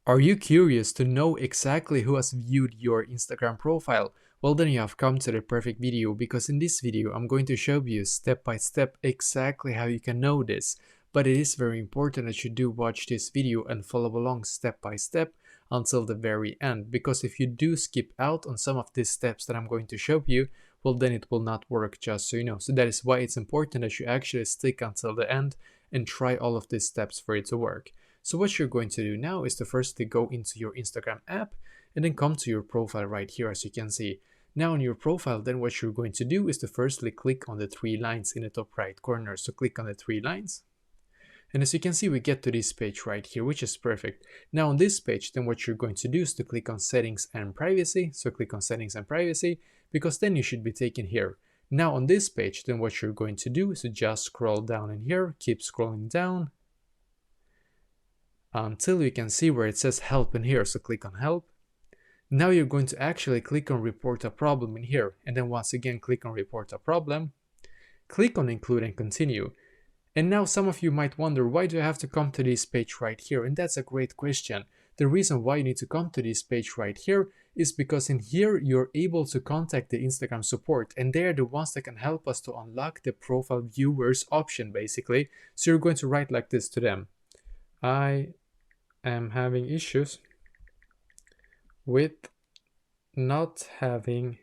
Are you curious to know exactly who has viewed your Instagram profile? Well, then you have come to the perfect video, because in this video I'm going to show you step by step exactly how you can know this. But it is very important that you do watch this video and follow along step by step until the very end, because if you do skip out on some of these steps that I'm going to show you, well, then it will not work, just so you know. So that is why it's important that you actually stick until the end and try all of these steps for it to work. So what you're going to do now is to firstly go into your Instagram app and then come to your profile right here, as you can see. Now on your profile, then what you're going to do is to firstly click on the three lines in the top right corner. So click on the three lines. And as you can see, we get to this page right here, which is perfect. Now on this page, then what you're going to do is to click on settings and privacy. So click on settings and privacy, because then you should be taken here. Now on this page, then what you're going to do is to just scroll down in here, keep scrolling down until you can see where it says help in here. So click on help. Now you're going to actually click on report a problem in here, and then once again click on report a problem, click on include and continue. And now some of you might wonder, why do I have to come to this page right here? And that's a great question. The reason why you need to come to this page right here is because in here you're able to contact the Instagram support, and they're the ones that can help us to unlock the profile viewers option basically. So you're going to write like this to them: I am having issues with not having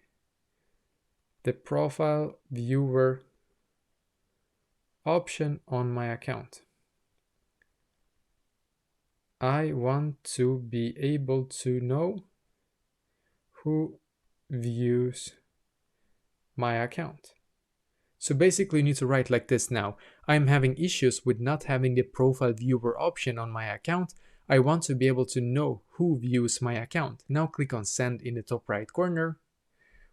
the profile viewer option on my account. I want to be able to know who views my account. So basically you need to write like this now: I'm having issues with not having the profile viewer option on my account. I want to be able to know who views my account. Now click on send in the top right corner.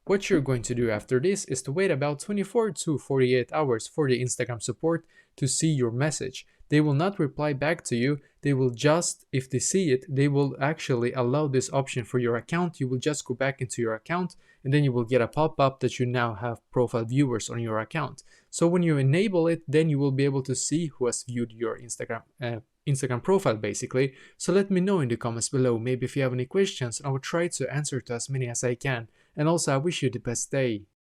What you're going to do after this is to wait about 24 to 48 hours for the Instagram support to see your message. They will not reply back to you. They will just, if they see it, they will actually allow this option for your account. You will just go back into your account, and then you will get a pop-up that you now have profile viewers on your account. So when you enable it, then you will be able to see who has viewed your Instagram profile basically. So let me know in the comments below. Maybe if you have any questions, I will try to answer to as many as I can. And also I wish you the best day.